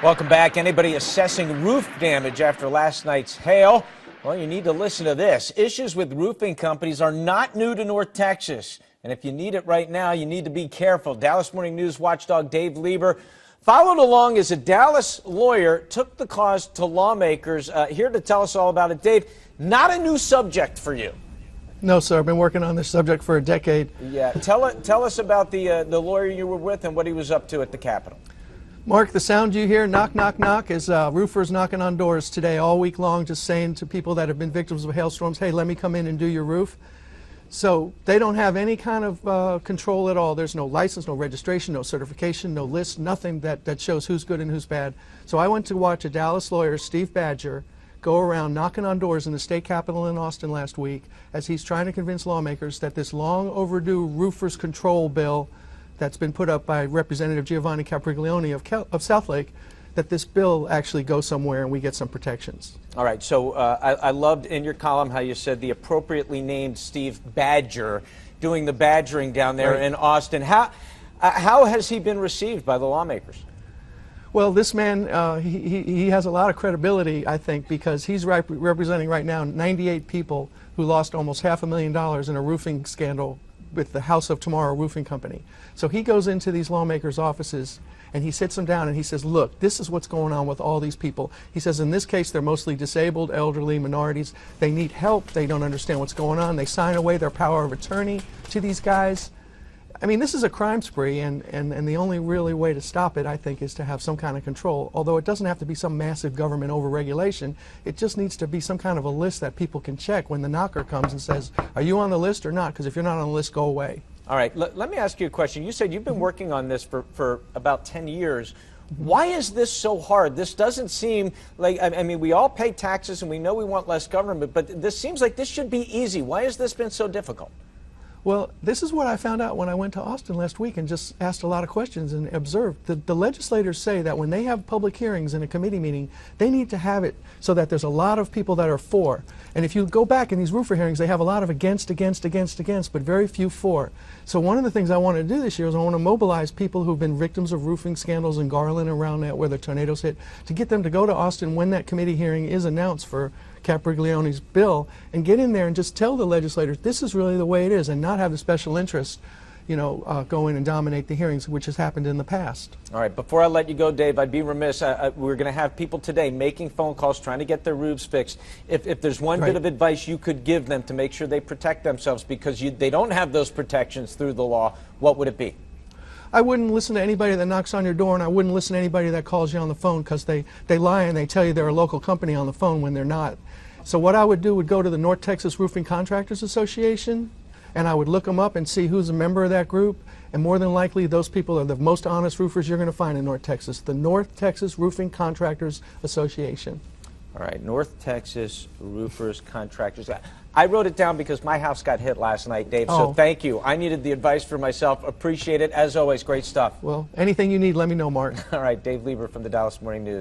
Welcome back. Anybody assessing roof damage after last night's hail? Well, you need to listen to this. Issues with roofing companies are not new to North Texas. And if you need it right now, you need to be careful. Dallas Morning News watchdog Dave Lieber followed along as a Dallas lawyer, took the cause to lawmakers. Here to tell us all about it. Dave, not a new subject for you. No, sir. I've been working on this subject for a decade. Yeah. Tell us about the lawyer you were with and what he was up to at the Capitol. Mark, the sound you hear, knock, knock, knock, is roofers knocking on doors today all week long, just saying to people that have been victims of hailstorms, hey, let me come in and do your roof. So they don't have any kind of control at all. There's no license, no registration, no certification, no list, nothing that shows who's good and who's bad. So I went to watch a Dallas lawyer, Steve Badger, go around knocking on doors in the state capitol in Austin last week as he's trying to convince lawmakers that this long overdue roofers control bill that's been put up by Representative Giovanni Capriglione of Southlake, that this bill actually goes somewhere and we get some protections. All right, so I loved in your column how you said the appropriately named Steve Badger doing the badgering down there in Austin. How has he been received by the lawmakers? Well, this man, he has a lot of credibility, I think, because he's representing right now 98 people who lost almost $500,000 in a roofing scandal with the House of Tomorrow Roofing Company. So he goes into these lawmakers' offices and he sits them down and he says, look, this is what's going on with all these people. He says, in this case, they're mostly disabled, elderly, minorities. They need help. They don't understand what's going on. They sign away their power of attorney to these guys. I mean, this is a crime spree, and the only really way to stop it, I think, is to have some kind of control. Although it doesn't have to be some massive government overregulation. It just needs to be some kind of a list that people can check when the knocker comes and says, are you on the list or not? Because if you're not on the list, go away. All right, let me ask you a question. You said you've been working on this for about 10 years. Why is this so hard? This doesn't seem like, I mean, we all pay taxes and we know we want less government, but this seems like this should be easy. Why has this been so difficult? Well, this is what I found out when I went to Austin last week and just asked a lot of questions and observed. The legislators say that when they have public hearings in a committee meeting, they need to have it so that there's a lot of people that are for. And if you go back in these roofer hearings, they have a lot of against, but very few for. So one of the things I want to do this year is I want to mobilize people who've been victims of roofing scandals in Garland around that where the tornadoes hit, to get them to go to Austin when that committee hearing is announced for Capriglione's bill, and get in there and just tell the legislators this is really the way it is, and not have the special interest, you know, go in and dominate the hearings, which has happened in the past. All right, before I let you go, Dave, I'd be remiss. We're going to have people today making phone calls, trying to get their roofs fixed. If there's one bit of advice you could give them to make sure they protect themselves because they don't have those protections through the law, what would it be? I wouldn't listen to anybody that knocks on your door, and I wouldn't listen to anybody that calls you on the phone, because they lie and they tell you they're a local company on the phone when they're not. So what I would do would go to the North Texas Roofing Contractors Association, and I would look them up and see who's a member of that group, and more than likely those people are the most honest roofers you're going to find in North Texas, the North Texas Roofing Contractors Association. All right, North Texas Roofers Contractors. I wrote it down because my house got hit last night, Dave, so thank you. I needed the advice for myself. Appreciate it. As always, great stuff. Well, anything you need, let me know, Mark. All right, Dave Lieber from the Dallas Morning News.